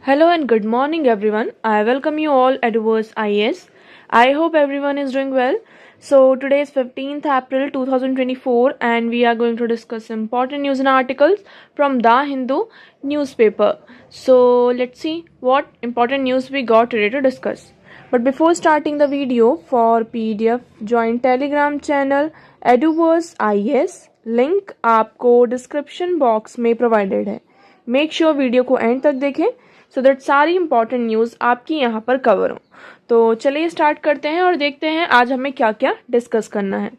Hello and good morning everyone. I welcome you all at Verse IS. I hope everyone is doing well. So today is 15th April 2024 and we are going to discuss important news and articles from The Hindu newspaper. So let's see what important news we got today to discuss. But before starting the video, for PDF join Telegram channel Eduverse IS. Link आपको description box में provided है. Make sure video को and तक देखें so that सारी important news आपकी यहाँ पर कवर हो. तो चलिए स्टार्ट करते हैं और देखते हैं आज हमें क्या क्या डिस्कस करना है.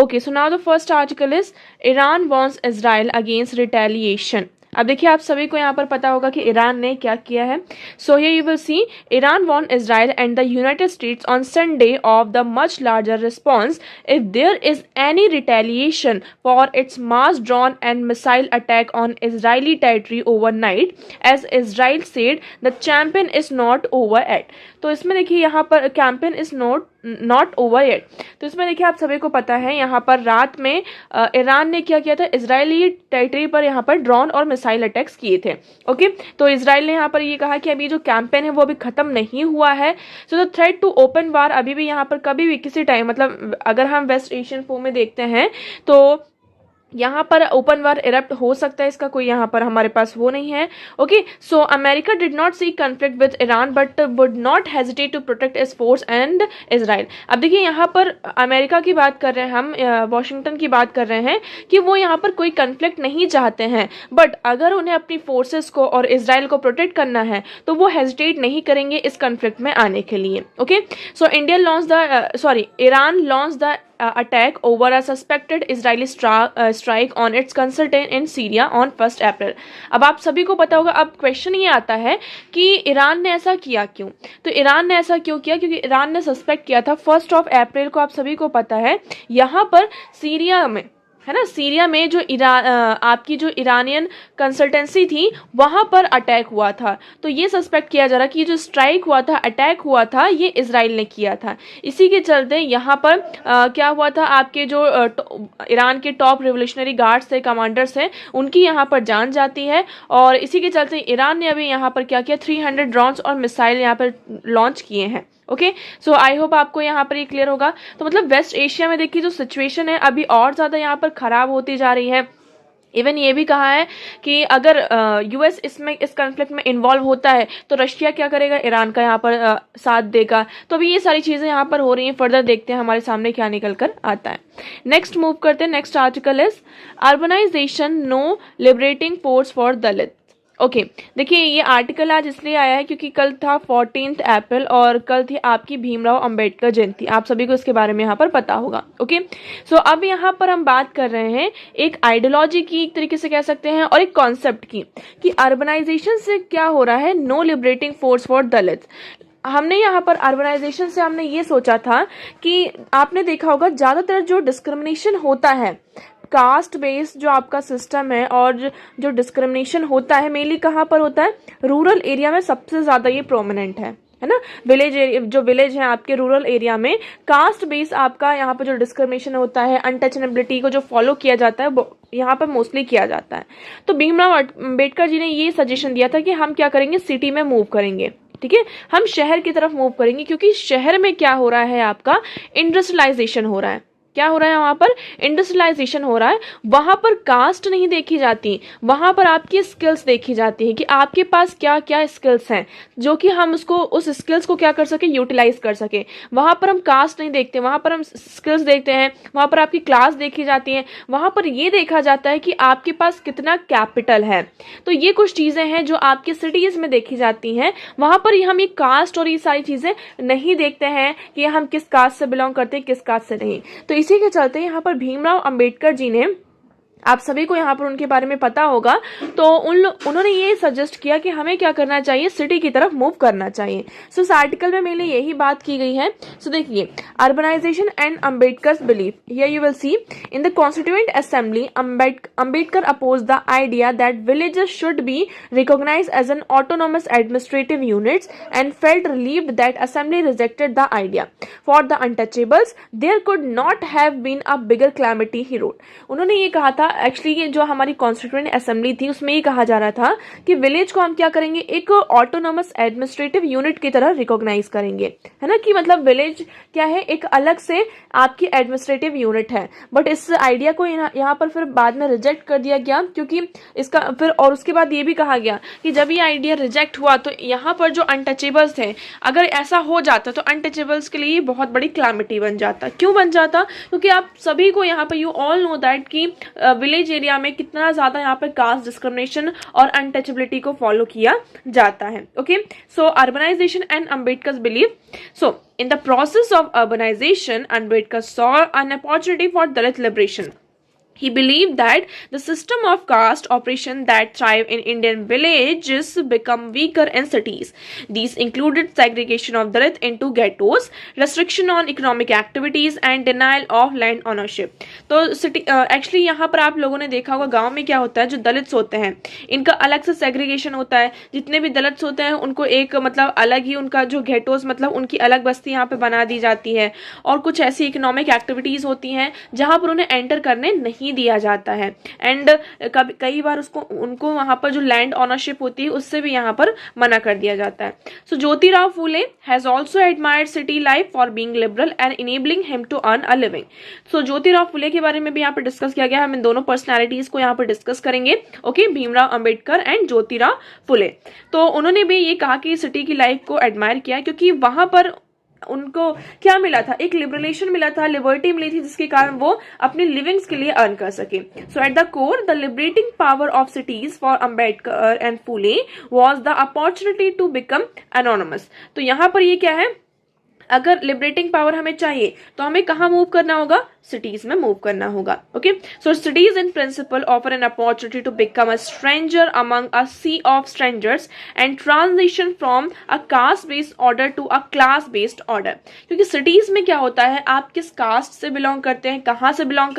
Okay, so now the first article is Iran wants Israel against retaliation. अब देखिए, आप सभी को यहाँ पर पता होगा कि ईरान ने क्या किया है. So here you will see Iran warned Israel and the United States on Sunday of the much larger response if there is any retaliation for its mass drone and missile attack on Israeli territory overnight as Israel said the champion is not over at. तो इसमें देखिए यहाँ पर campaign is not over yet. तो इसमें देखिए आप सभी को पता है यहाँ पर रात में ईरान ने क्या किया था, इजरायली टेरिटरी पर यहाँ पर ड्रोन और मिसाइल अटैक्स किए थे. ओके, तो इजराइल ने यहाँ पर ये कहा कि अभी जो कैंपेन है वो अभी खत्म नहीं हुआ है. So the threat to open war अभी भी यहाँ पर कभी भी किसी टाइम, मतलब अगर हम वेस्ट एशियन फोर में देखते हैं तो यहाँ पर ओपन वार इरप्ट हो सकता है, इसका कोई यहाँ पर हमारे पास वो नहीं है. Okay, so America did not see conflict with Iran but would not hesitate to protect its force and Israel. अब देखिए यहाँ पर अमेरिका की बात कर रहे हैं हम, वॉशिंगटन की बात कर रहे हैं कि वो यहाँ पर कोई कन्फ्लिक्ट नहीं चाहते हैं, बट अगर उन्हें अपनी फोर्सेस को और इजराइल को प्रोटेक्ट करना है तो वो हेजिटेट नहीं करेंगे इस कन्फ्लिक्ट में आने के लिए. Okay, so Iran launch the attack over a suspected Israeli strike on its consulate in Syria on 1st April. अब आप सभी को पता होगा, अब क्वेश्चन ये आता है कि ईरान ने ऐसा किया क्यों. तो ईरान ने ऐसा क्यों किया, क्योंकि ईरान ने सस्पेक्ट किया था 1st of April को, आप सभी को पता है यहाँ पर सीरिया में, है ना, सीरिया में जो आपकी जो ईरानियन कंसल्टेंसी थी वहां पर अटैक हुआ था. तो ये सस्पेक्ट किया जा रहा कि जो स्ट्राइक हुआ था, अटैक हुआ था, ये इजराइल ने किया था. इसी के चलते यहाँ पर क्या हुआ था, आपके जो ईरान के टॉप रिवोल्यूशनरी गार्ड्स थे, कमांडर्स हैं, उनकी यहाँ पर जान जाती है. और इसी के चलते ईरान ने अभी यहाँ पर क्या किया, 300 ड्रोन्स और मिसाइल यहाँ पर लॉन्च किए हैं. ओके, सो आई होप आपको यहाँ पर ये क्लियर होगा. तो मतलब वेस्ट एशिया में देखिए जो सिचुएशन है अभी और ज़्यादा यहाँ पर ख़राब होती जा रही है. इवन ये भी कहा है कि अगर यूएस इसमें इस कॉन्फ्लिक्ट में इन्वॉल्व होता है तो रशिया क्या करेगा, ईरान का यहाँ पर साथ देगा. तो अभी ये सारी चीज़ें यहाँ पर हो रही हैं. फर्दर देखते हैं हमारे सामने क्या निकल कर आता है. नेक्स्ट मूव करते हैं. Next article is urbanisation no liberating force for Dalit. Okay, देखिए ये आर्टिकल आज इसलिए आया है क्योंकि कल था 14th अप्रैल और कल थी आपकी भीमराव अंबेडकर जयंती. आप सभी को इसके बारे में यहाँ पर पता होगा. ओके, सो अब यहाँ पर हम बात कर रहे हैं एक आइडियोलॉजी की, एक तरीके से कह सकते हैं, और एक कॉन्सेप्ट की कि अर्बनाइजेशन से क्या हो रहा है, नो लिबरेटिंग फोर्स फॉर दलित. हमने यहाँ पर अर्बनाइजेशन से हमने ये सोचा था कि आपने देखा होगा ज़्यादातर जो डिस्क्रिमिनेशन होता है, कास्ट बेस्ड जो आपका सिस्टम है और जो डिस्क्रिमिनेशन होता है, मेनली कहाँ पर होता है, रूरल एरिया में सबसे ज़्यादा ये प्रोमिनेंट है ना. विलेज है आपके रूरल एरिया में कास्ट बेस आपका यहाँ पर जो डिस्क्रिमिनेशन होता है, अनटचनेबिलिटी को जो फॉलो किया जाता है, यहाँ पर मोस्टली किया जाता है. तो भीमराव अंबेडकर जी ने ये सजेशन दिया था कि हम क्या करेंगे, सिटी में मूव करेंगे. ठीक है, हम शहर की तरफ मूव करेंगे क्योंकि शहर में क्या हो रहा है, आपका इंडस्ट्रियलाइजेशन हो रहा है. क्या हो रहा है, वहां पर इंडस्ट्रियलाइजेशन हो रहा है. वहां पर कास्ट नहीं देखी जाती, वहां पर आपकी स्किल्स देखी जाती है कि आपके पास क्या क्या स्किल्स हैं जो कि हम उस स्किल्स को क्या कर सके, यूटिलाइज कर सके. वहां पर हम कास्ट नहीं देखते, वहां पर हम स्किल्स देखते हैं. वहां पर आपकी क्लास देखी जाती है, वहां पर ये देखा जाता है कि आपके पास कितना कैपिटल है. तो ये कुछ चीजें हैं जो आपकी सिटीज में देखी जाती हैं. वहां पर हम ये कास्ट और ये सारी चीजें नहीं देखते हैं कि हम किस कास्ट से बिलोंग करते हैं, किस कास्ट से नहीं. तो इसी के चलते यहाँ पर भीमराव अंबेडकर जी ने, आप सभी को यहाँ पर उनके बारे में पता होगा, तो उन्होंने ये सजेस्ट किया कि हमें क्या करना चाहिए, सिटी की तरफ मूव करना चाहिए. सो इस आर्टिकल में मेरे यही बात की गई है. सो देखिए, urbanisation and Ambedkar's belief. Here you will see in the constituent assembly Ambedkar oppose the idea that villages should be recognised as an autonomous administrative units and felt relieved that assembly rejected the idea for the untouchables there could not have been a bigger calamity, he wrote. उन्होंने ये कहा था actually ये जो हमारी constituent assembly थी उसमें ये कहा जा रहा था कि विलेज को हम क्या करेंगे, एक ऑटोनोमस एडमिनिस्ट्रेटिव यूनिट की तरह रिकॉग्नाइज करेंगे, है ना, कि मतलब विलेज क्या है, एक अलग से आपकी एडमिनिस्ट्रेटिव यूनिट है। बट इस आइडिया को यहाँ पर फिर बाद में रिजेक्ट कर दिया गया, क्योंकि इसका फिर और उसके बाद ये भी कहा गया कि जब ये आइडिया रिजेक्ट हुआ तो यहाँ पर जो अनटचेबल्स थे, अगर ऐसा हो जाता तो अनटचेबल्स के लिए बहुत बड़ी क्लैमिटी बन जाता। क्यों बन जाता? क्योंकि आप सभी को यहाँ पर यू ऑल नो दैट कि विलेज एरिया में कितना ज्यादा यहाँ पर कास्ट डिस्क्रिमिनेशन और अनटचेबिलिटी को फॉलो किया जाता है। Okay, so urbanisation and Ambedkar's believe, so in the process of urbanization, Ambedkar saw an opportunity for Dalit liberation. He believed that the system of caste operation that thrive in Indian villages become weaker in cities. These included segregation of Dalit into ghettos, restriction on economic activities, and denial of land ownership. तो city actually यहाँ पर आप लोगों ने देखा होगा गांव में क्या होता है, जो दलित्स होते हैं इनका अलग से सेग्रीगेशन होता है। जितने भी दलित्स होते हैं उनको एक मतलब अलग ही उनका जो घेटोस मतलब उनकी अलग बस्ती यहाँ पे बना दी जाती है, और कुछ ऐसी इकोनॉमिक एक्टिविटीज होती हैं जहां पर उन्हें एंटर करने नहीं दिया जाता है। एंड कई बार उनको वहां पर जो लैंड ओनरशिप होती है उससे भी यहाँ पर मना कर दिया जाता है। So Jyotirao Phule has also admired city life for being liberal and enabling him to earn a living. So Jyotirao Phule के बारे में भी यहाँ पर डिस्कस किया गया। हम इन दोनों पर्सनैलिटीज को यहाँ पर डिस्कस करेंगे। Okay, Bhimrao Ambedkar and Jyotirao Phule. तो उन्होंने भी ये कहा कि सिटी की लाइफ को एडमायर किया क्योंकि वहां पर उनको क्या मिला था, एक लिबरेशन मिला था, लिबर्टी मिली थी, जिसके कारण वो अपनी लिविंग्स के लिए अर्न कर सके। So at the core the liberating power of cities for Ambedkar and Phule was the opportunity to become anonymous. तो यहाँ पर ये क्या है, अगर लिबरेटिंग पावर हमें चाहिए तो हमें कहाँ मूव करना होगा, सिटीज में मूव करना होगा। Okay, so cities in principle offer an opportunity to become a stranger among a sea of strangers and transition from a caste based order to a class based order. क्योंकि cities में क्या होता है, आप किस cast से belong करते हैं, कहाँ से बिलोंग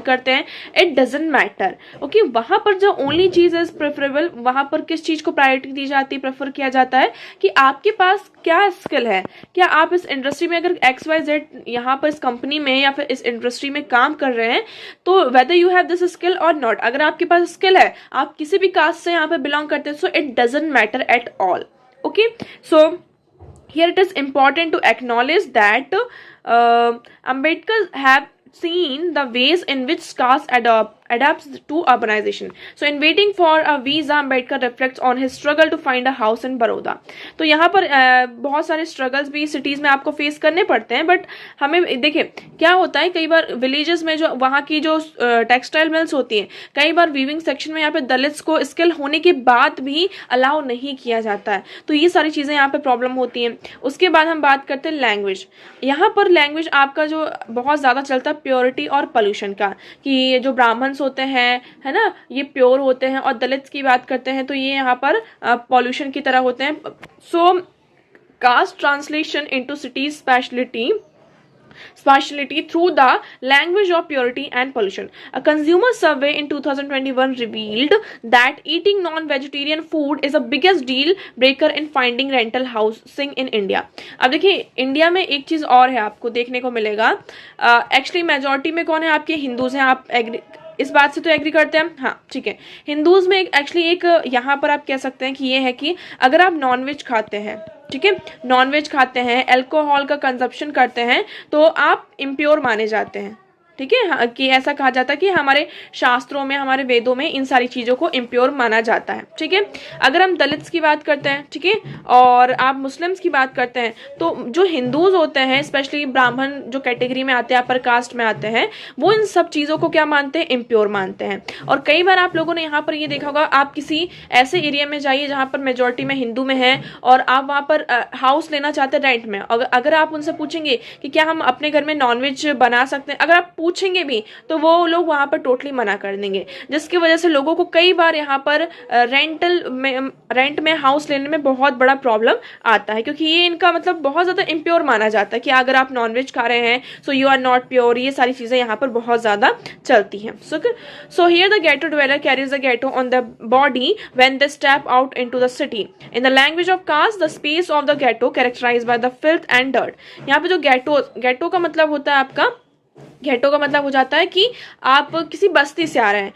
करते हैं, इट डजेंट मैटर। ओके, वहां पर जो ओनली चीज इज प्रेफरेबल, वहां पर किस चीज को प्रायोरिटी दी जाती है, प्रेफर किया जाता है कि आपके पास क्या स्किल है, क्या आप इस इंडस्ट्री में अगर XYZ यहाँ पर इस कंपनी में या फिर इस इंडस्ट्री में काम कर रहे हैं, तो whether you have this skill और नॉट, अगर आपके पास स्किल है, आप किसी भी कास्ट से यहाँ पे बिलोंग करते हैं, so it doesn't matter at all. Okay, so here it is important to acknowledge that Ambedkar have seen the ways in which caste adapts to urbanization. So in waiting for a visa, Ambedkar reflects on his struggle to find a house in Baroda. तो यहाँ पर बहुत सारे struggles भी cities में आपको face करने पड़ते हैं, बट हमें देखिए क्या होता है, कई बार विलेजेस में जो वहाँ की जो टेक्सटाइल मिल्स होती हैं, कई बार वीविंग सेक्शन में यहाँ पे दलित्स को स्किल होने के बाद भी अलाउ नहीं किया जाता है, तो ये सारी चीजें यहाँ पे प्रॉब्लम होती हैं। उसके बाद हम बात करते हैं लैंग्वेज। यहाँ पर लैंग्वेज आपका जो बहुत ज्यादा चलता है प्योरिटी और पोल्यूशन का, कि जो ब्राह्मण होते हैं, है ना, ये प्योर होते हैं, और दलित की बात करते हैं तो ये यहाँ पर पॉल्यूशन की तरह होते हैं। So caste translation into city spatiality through the language of purity and pollution. A consumer survey in 2021 revealed that eating non-vegetarian food is the biggest deal breaker in finding rental housing in India. अब देखिए India में एक चीज और है आपको देखने को मिलेगा, एक्चुअली मेजॉरिटी में कौन है, आपके हिंदूज हैं। आप इस बात से तो एग्री करते हैं, हाँ ठीक है। हिंदूज में एक्चुअली एक यहाँ पर आप कह सकते हैं कि ये है कि अगर आप नॉनवेज खाते हैं, ठीक है, नॉनवेज खाते हैं, अल्कोहल का कंजप्शन करते हैं, तो आप इम्प्योर माने जाते हैं। ठीक है, कि ऐसा कहा जाता है कि हमारे शास्त्रों में, हमारे वेदों में इन सारी चीजों को इम्प्योर माना जाता है। ठीक है, अगर हम दलित्स की बात करते हैं, ठीक है, और आप मुस्लिम्स की बात करते हैं, तो जो हिंदूज होते हैं, स्पेशली ब्राह्मण जो कैटेगरी में आते हैं, अपर कास्ट में आते हैं, वो इन सब चीजों को क्या मानते हैं, इम्प्योर मानते हैं। और कई बार आप लोगों ने यहाँ पर ये देखा होगा, आप किसी ऐसे एरिया में जाइए जहाँ पर मेजोरिटी में हिंदू में है, और आप वहाँ पर हाउस लेना चाहते हैं रेंट में, अगर आप उनसे पूछेंगे कि क्या हम अपने घर में नॉनवेज बना सकते हैं, अगर आप पूछेंगे भी तो वो लोग वहां पर टोटली मना कर देंगे, जिसकी वजह से लोगों को कई बार यहाँ पर रेंट में हाउस लेने में बहुत बड़ा प्रॉब्लम आता है, क्योंकि ये इनका मतलब बहुत ज्यादा इम्प्योर माना जाता है कि अगर आप नॉनवेज खा रहे हैं so you are not pure. ये सारी चीजें यहाँ पर बहुत ज्यादा चलती हैं। So here the ghetto dweller carries the ghetto on the body when they step out into the city. In the language of caste the space of the ghetto characterised by the filth and dirt. यहाँ पे जो गेटो का मतलब होता है आपका ghetto का मतलब हो जाता है कि आप किसी बस्ती से आ रहे हैं,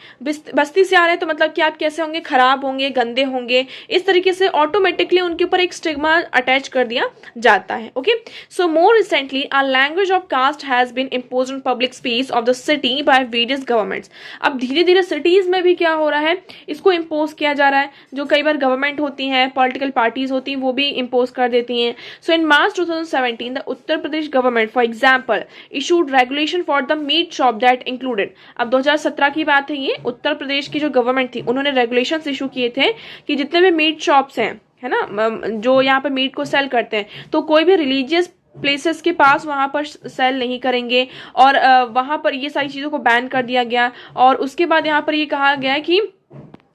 बस्ती से आ रहे हैं तो मतलब कि आप कैसे होंगे, खराब होंगे, गंदे होंगे, इस तरीके से ऑटोमेटिकली उनके ऊपर एक स्टिग्मा अटैच कर दिया जाता है। Okay, so more recently a language of caste has been imposed on public space of the city by various governments. अब धीरे धीरे सिटीज में भी क्या हो रहा है, इसको इम्पोज किया जा रहा है। जो कई बार गवर्नमेंट होती हैं, पॉलिटिकल पार्टीज होती हैं, वो भी इम्पोज कर देती हैं। सो इन मार्च 2017 the Uttar Pradesh government for example issued regulation for the meat shop that included. अब 2017 की बात है, ये उत्तर प्रदेश की जो गवर्नमेंट थी उन्होंने रेगुलेशंस इशू किए थे कि जितने भी मीट शॉप्स हैं, है ना, जो यहाँ पर मीट को सेल करते हैं, तो कोई भी रिलीजियस प्लेसेस के पास वहां पर सेल नहीं करेंगे, और वहां पर ये सारी चीज़ों को बैन कर दिया गया। और उसके बाद यहाँ पर ये कहा गया है कि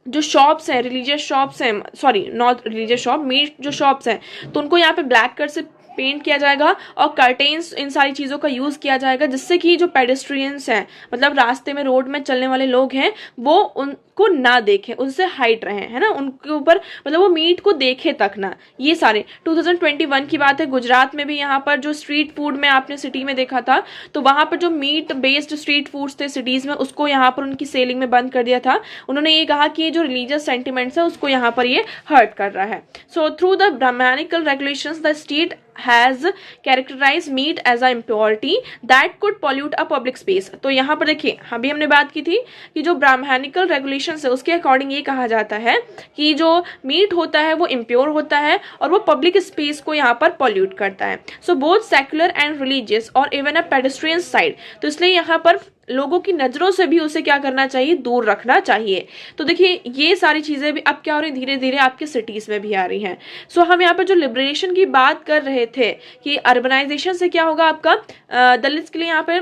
जो शॉप्स हैं, रिलीजियस शॉप्स हैं, sorry not religious shop, meat जो शॉप्स हैं, तो उनको यहाँ पे ब्लैक कलर से पेंट किया जाएगा और कर्टेन्स, इन सारी चीज़ों का यूज़ किया जाएगा, जिससे कि जो पेडेस्ट्रियंस हैं, मतलब रास्ते में रोड में चलने वाले लोग हैं, वो उनको ना देखें, उनसे हाइट रहें, है ना, उनके ऊपर मतलब वो मीट को देखे तक ना। ये सारे 2021 की बात है, गुजरात में भी यहाँ पर जो स्ट्रीट फूड में आपने सिटी में देखा था, तो वहाँ पर जो मीट बेस्ड स्ट्रीट फूड्स थे सिटीज़ में, उसको यहाँ पर उनकी सेलिंग में बंद कर दिया था। उन्होंने ये कहा कि ये जो रिलीजियस सेंटिमेंट्स है उसको यहाँ पर ये हर्ट कर रहा है। So through the brahmanical regulations the state has characterized meat as a impurity that could pollute a public space। तो यहाँ पर देखिए, अभी हमने बात की थी कि जो ब्राह्मणिकल रेगुलेशंस है उसके अकॉर्डिंग ये कहा जाता है कि जो मीट होता है वो इम्प्योर होता है और वो पब्लिक स्पेस को यहाँ पर पॉल्यूट करता है। So both secular and religious और इवन अ पेडेस्ट्रियन साइड, तो इसलिए यहाँ पर लोगों की नजरों से भी उसे क्या करना चाहिए, दूर रखना चाहिए। तो देखिए ये सारी चीजें भी अब क्या हो रही है, धीरे धीरे आपके सिटीज में भी आ रही हैं। सो हम यहाँ पर जो लिबरेशन की बात कर रहे थे कि अर्बनाइजेशन से क्या होगा, आपका दलित के लिए यहाँ पे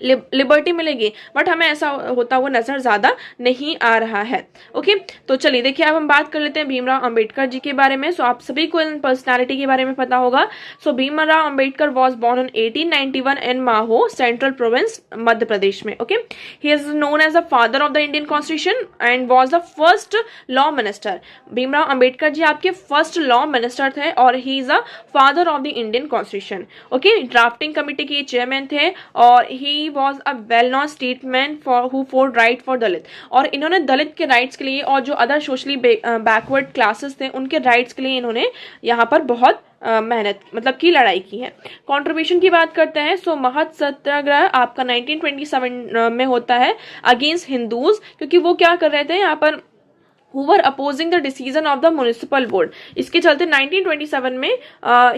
लिबर्टी मिलेगी, बट हमें ऐसा होता हुआ नजर ज्यादा नहीं आ रहा है। ओके, तो चलिए देखिए अब हम बात कर लेते हैं भीमराव अंबेडकर जी के बारे में। सो आप सभी को इन पर्सनालिटी के बारे में पता होगा। So Bhimrao Ambedkar was born in 1891 in Mhow, central province, Madhya Pradesh में। Okay, he is known as the father of the Indian constitution and was the first law minister. Bhimrao Ambedkar ji आपके फर्स्ट लॉ मिनिस्टर थे और he is the father of the Indian constitution. Okay, drafting committee के chairman थे और ही was a well-known statesman who fought right for Dalit। और इन्होंने दलित के rights के लिए और जो अदर सोशली बैकवर्ड क्लासेस थे उनके राइट्स के लिए इन्होंने यहाँ पर बहुत मेहनत मतलब की लड़ाई की है। कंट्रीब्यूशन की बात करते हैं। सो महत सत्याग्रह आपका 1927 में होता है अगेंस्ट हिंदूज, क्योंकि वो क्या कर रहे थे यहाँ पर, who were opposing the decision of the municipal board। इसके चलते 1927 में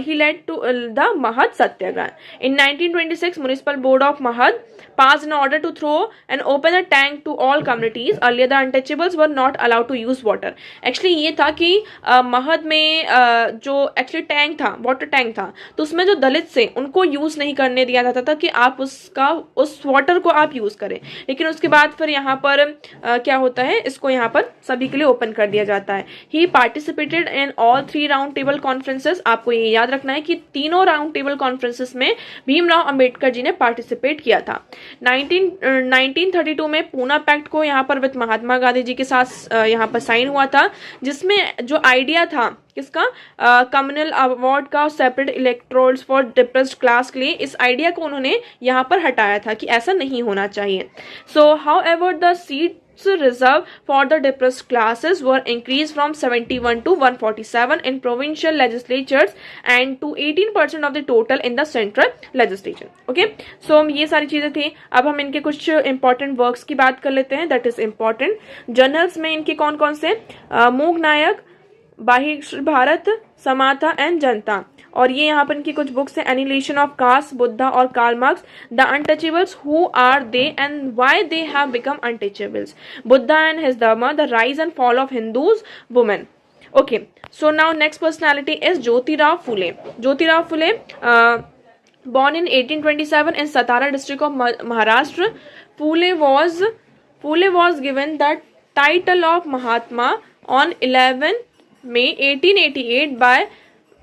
he led to the Mahad Satyagraha। In 1926 municipal board of Mahad passed an order to throw and open a tank to all communities। Earlier the untouchables were not allowed to use water। Actually ये था कि महद में जो actually tank था, water tank था, तो उसमें जो दलित से उनको यूज नहीं करने दिया जाता था कि आप उस वाटर को आप यूज करें। लेकिन उसके बाद फिर यहाँ पर क्या होता है, इसको यहाँ पर सभी के लिए ओपन कर दिया जाता है। He participated in all 3 round table conferences. आपको ये याद रखना है कि तीनों राउंड टेबल कॉन्फ्रेंसेस में भीमराव अंबेडकर जी ने पार्टिसिपेट किया था। 1932 में पूना पैक्ट को यहाँ पर विद महात्मा गांधी जी के साथ यहाँ पर साइन हुआ था, जिसमें जो आइडिया था किसका, कम्युनल अवार्ड का सेपरेट इलेक्ट्रोल्स फॉर डिप्रेस्ड क्लास के लिए, इस आइडिया को उन्होंने यहाँ पर हटाया था कि ऐसा नहीं होना चाहिए। So how ever the seat reserved for the depressed classes were increased from 71 to 147 in provincial legislatures and to 18% of the total in the central legislature। okay, so ये सारी चीजें थी। अब हम इनके कुछ important works की बात कर लेते हैं, that is important। जर्नल्स में इनके कौन कौन से, मूक नायक, बाहिर भारत, समाता एंड जनता, और ये यहाँ पर इनकी कुछ बुक्स है, एनिलेशन ऑफ कास्ट, बुद्धा और Karl Marx, the untouchables, who are they and why they have become untouchables, Buddha and his dharma, the rise and fall of Hindus women. Okay, so now next personality is Jyotirao Phule. Jyotirao Phule born in 1827 in Satara district of Maharashtra। Phule was given the title of Mahatma on 11 May 1888 by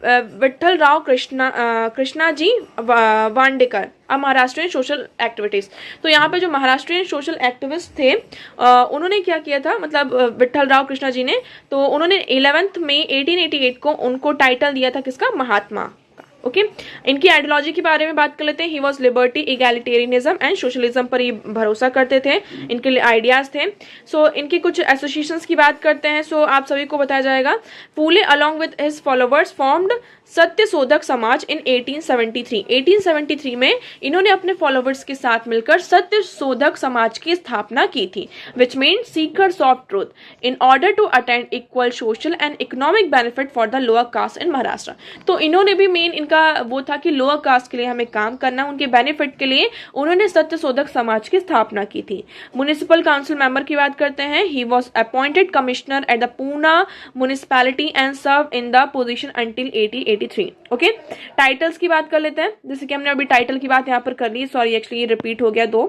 Vitthal Rao Krishna ji Wandekar, अब Maharashtrian social activities. तो यहाँ पे जो Maharashtrian social activist थे उन्होंने क्या किया था, मतलब विठल राव कृष्णा जी ने, तो उन्होंने 11 मई 1888 को उनको टाइटल दिया था किसका, महात्मा का। ओके इनकी आइडियोलॉजी के बारे में बात कर लेते हैं। He was liberty, egalitarianism and socialism पर ये भरोसा करते थे, इनके आइडियाज थे। सो इनकी कुछ एसोसिएशंस की बात करते हैं। सो आप सभी को बताया जाएगा, Phule along with his followers formed Satyashodhak Samaj in 1873। 1873 में इन्होंने अपने फॉलोवर्स के साथ मिलकर सत्यशोधक समाज की स्थापना की थी, which mean seekers of truth in order to attend equal social and economic benefit for the lower caste in Maharashtra. तो इन्होंने भी मेन इनका वो था कि लोअर कास्ट के लिए हमें काम करना, उनके बेनिफिट के लिए उन्होंने सत्यशोधक समाज की स्थापना की थी। म्युनिसिपल काउंसिल मेंबर की बात करते हैं। He was appointed commissioner at the Poona municipality and serve in the position until 1883। Okay titles की बात कर लेते हैं, जैसे कि हमने अभी टाइटल की बात यहाँ पर कर ली, सॉरी एक्चुअली ये रिपीट हो गया 2।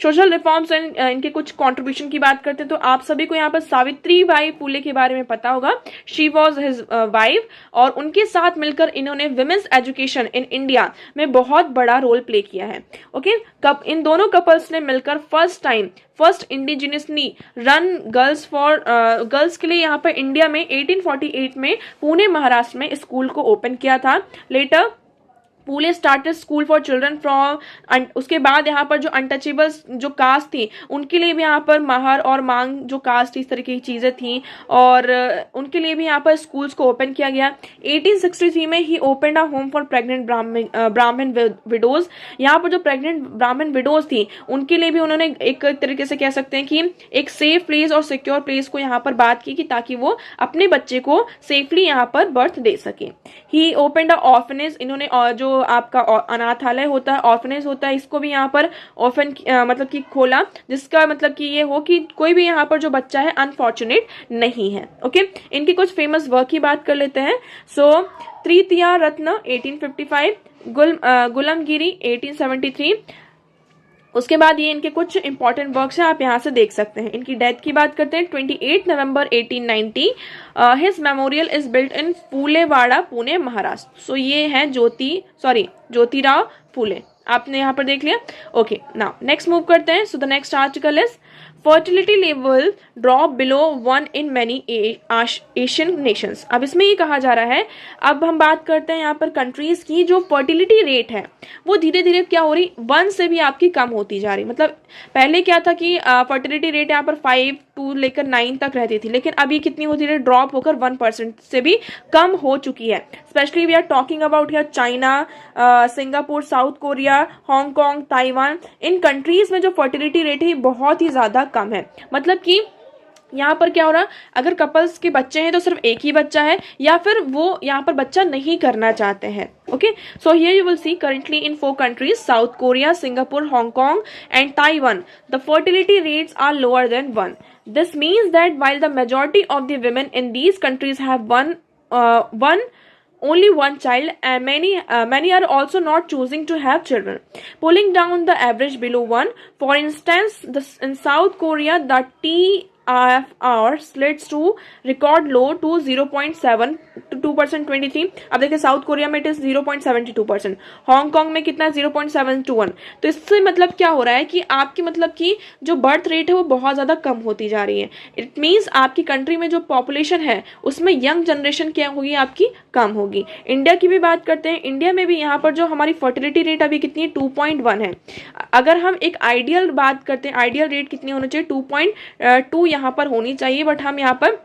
सोशल रिफॉर्म्स एंड इनके कुछ कंट्रीब्यूशन की बात करते हैं तो आप सभी को यहाँ पर सावित्री बाई फुले के बारे में पता होगा। शी वॉज हिज वाइफ और उनके साथ मिलकर इन्होंने विमेन्स एजुकेशन इन इंडिया में बहुत बड़ा रोल प्ले किया है। ओके इन दोनों कपल्स ने मिलकर फर्स्ट इंडिजिनियसली रन गर्ल्स के लिए यहाँ पर इंडिया में 1848 में पुणे महाराष्ट्र में स्कूल को ओपन किया था। Later Phule started school for children from, उसके बाद यहाँ पर जो अनटचेबल्स जो कास्ट थी उनके लिए भी यहाँ पर महर और मांग जो कास्ट इस तरह की चीज़ें थी और उनके लिए भी यहाँ पर स्कूल्स को ओपन किया गया। 1863 में he open a home for pregnant Brahmin widows. यहाँ पर जो प्रेग्नेंट ब्राह्मण विडोज थी उनके लिए भी उन्होंने एक तरीके से कह सकते हैं कि एक सेफ प्लेस और सिक्योर प्लेस को यहाँ पर बात की कि ताकि वो अपने बच्चे को सेफली यहाँ पर बर्थ दे सके। ही ओपन अ ऑर्फनेज, इन्होंने जो आपका अनाथालय होता है, ऑर्फनेज होता है, इसको भी यहाँ पर ऑफन मतलब कि खोला, जिसका मतलब कि ये हो कि कोई भी यहाँ पर जो बच्चा है अनफॉर्चुनेट नहीं है। ओके इनकी कुछ फेमस वर्क की बात कर लेते हैं। सो तृतीया रत्न 1855, गुलामगिरी 1873। उसके बाद ये इनके कुछ इंपॉर्टेंट वर्क्स हैं, आप यहाँ से देख सकते हैं। इनकी डेथ की बात करते हैं 28 नवंबर 1890। His memorial is built in Phulewada, Pune Maharashtra. So ये है ज्योतिराव फूले, आपने यहाँ पर देख लिया। ओके नाउ नेक्स्ट मूव करते हैं। So the next article is fertility level drop below 1 in many Asian Nations. अब इसमें ये कहा जा रहा है, अब हम बात करते हैं यहाँ पर कंट्रीज की जो फर्टिलिटी रेट है वो धीरे धीरे क्या हो रही, 1 से भी आपकी कम होती जा रही। मतलब पहले क्या था कि फर्टिलिटी रेट यहाँ पर 5 to लेकर 9 तक रहती थी, लेकिन अभी कितनी होती है, ड्रॉप होकर 1% से भी कम हो चुकी है। Specially we are talking about here China, Singapore, South Korea, Hong Kong, Taiwan. इन कंट्रीज में जो फर्टिलिटी रेट है बहुत ही ज्यादा कम है। मतलब कि यहाँ पर क्या हो रहा, अगर कपल्स के बच्चे हैं तो सिर्फ एक ही बच्चा है या फिर वो यहाँ पर बच्चा नहीं करना चाहते हैं। Okay so here you will see currently in 4 countries, South Korea, Singapore, Hong Kong and Taiwan, the fertility rates are lower than 1. This means that while the majority of the women in these countries have only one child, and many are also not choosing to have children, pulling down the average below 1. For instance, in South Korea, the TFR slides to record low to 0.72% 23. अब देखिए south Korea में it is 0.72%, Hong Kong में कितना 0.721. तो इससे मतलब क्या हो रहा है कि आपकी मतलब कि जो बर्थ रेट है वो बहुत ज्यादा कम होती जा रही है। इट मीन्स आपकी कंट्री में जो पॉपुलेशन है उसमें यंग जनरेशन क्या होगी, आपकी कम होगी। इंडिया की भी बात करते हैं, इंडिया में भी यहाँ पर जो हमारी फर्टिलिटी रेट अभी कितनी है, 2.1 है। अगर हम एक आइडियल बात करते हैं, आइडियल रेट कितनी होनी चाहिए, 2.2 यहाँ पर होनी चाहिए, बट हम यहाँ पर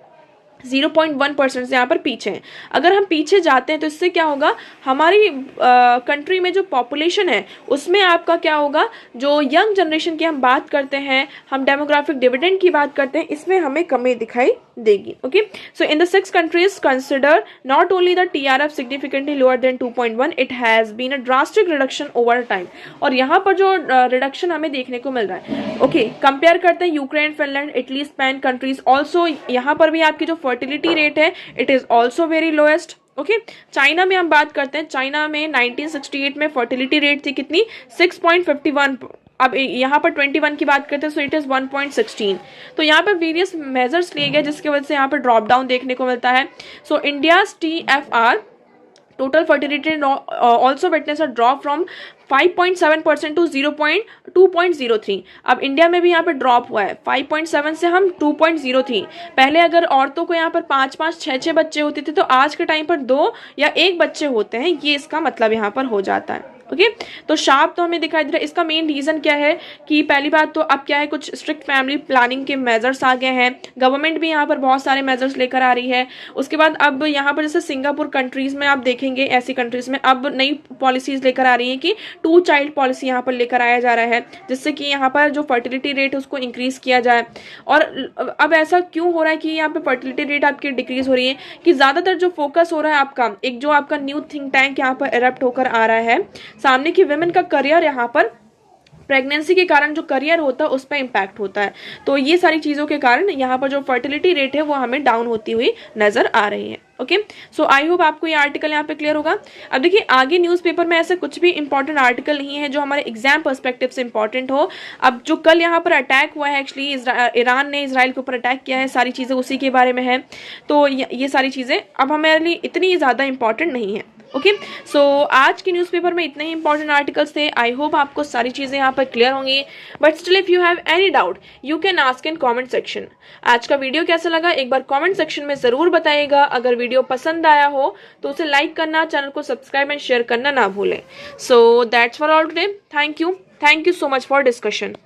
0.1% से यहाँ पर पीछे हैं। अगर हम पीछे जाते हैं तो इससे क्या होगा, हमारी कंट्री में जो पॉपुलेशन है उसमें आपका क्या होगा, जो यंग जनरेशन की हम बात करते हैं, हम डेमोग्राफिक डिविडेंड की बात करते हैं, इसमें हमें कमी दिखाई देगी। Okay so in the 6 countries consider, not only the TRF significantly lower than 2.1, it has been a drastic reduction over time. और यहाँ पर जो रिडक्शन हमें देखने को मिल रहा है। ओके कंपेयर करते हैं Ukraine, Finland, Italy, Spain countries also, यहाँ पर भी आपकी जो फर्टिलिटी रेट है it is also very lowest. Okay China में हम बात करते हैं, चाइना में 1968 में फर्टिलिटी रेट थी कितनी, 6.51. अब यहाँ पर 21 की बात करते हैं, सो इट इज 1.16. तो यहाँ पर वेरियस मेजर्स लिए गए जिसकी वजह से यहाँ पर ड्रॉप डाउन देखने को मिलता है। So India TFR total fertility rate also witnessed a drop from 5.7% to 2.03। अब इंडिया में भी यहाँ पे ड्रॉप हुआ है, 5.7 से हम 2.03। पहले अगर औरतों को यहाँ पर 5-5, 6-6 बच्चे होते थे, तो आज के टाइम पर 2 या 1 बच्चे होते हैं, ये इसका मतलब यहाँ पर हो जाता है। ओके तो शार्प तो हमें दिखाई दे रहा है। इसका मेन रीजन क्या है कि पहली बात तो अब क्या है, कुछ स्ट्रिक्ट फैमिली प्लानिंग के मेजर्स आ गए हैं, गवर्नमेंट भी यहाँ पर बहुत सारे मेजर्स लेकर आ रही है। उसके बाद अब यहाँ पर जैसे सिंगापुर कंट्रीज में आप देखेंगे, ऐसी कंट्रीज में अब नई पॉलिसीज लेकर आ रही है कि 2 चाइल्ड पॉलिसी यहाँ पर लेकर आया जा रहा है, जिससे कि यहाँ पर जो फर्टिलिटी रेट उसको इंक्रीज किया जाए। और अब ऐसा क्यों हो रहा है कि यहाँ पे फर्टिलिटी रेट आपकी डिक्रीज हो रही है, कि ज्यादातर जो फोकस हो रहा है आपका, एक जो आपका न्यू थिंक टैंक यहाँ पर इरप्ट होकर आ रहा है सामने, की विमेन का करियर यहाँ पर प्रेगनेंसी के कारण जो करियर होता है उस पर इम्पैक्ट होता है। तो ये सारी चीजों के कारण यहाँ पर जो फर्टिलिटी रेट है वो हमें डाउन होती हुई नजर आ रही है। ओके सो आई होप आपको ये आर्टिकल यहाँ पे क्लियर होगा। अब देखिए आगे न्यूज़पेपर में ऐसे कुछ भी इंपॉर्टेंट आर्टिकल नहीं है जो हमारे एग्जाम पर्सपेक्टिव से इंपॉर्टेंट हो। अब जो कल यहाँ पर अटैक हुआ है, एक्चुअली ईरान ने इजराइल के ऊपर अटैक किया है, सारी चीज़ें उसी के बारे में है। तो ये सारी चीज़ें अब हमारे लिए इतनी ज़्यादा इंपॉर्टेंट नहीं है। ओके सो आज के न्यूज़पेपर में इतने ही इंपॉर्टेंट आर्टिकल्स थे। आई होप आपको सारी चीज़ें यहाँ पर क्लियर होंगी, but still if you have any doubt you can ask in comment section. आज का वीडियो कैसा लगा एक बार कमेंट सेक्शन में ज़रूर बताइएगा। अगर वीडियो पसंद आया हो तो उसे लाइक करना, चैनल को सब्सक्राइब एंड शेयर करना ना भूलें। So that's for all today. Thank you so much for discussion.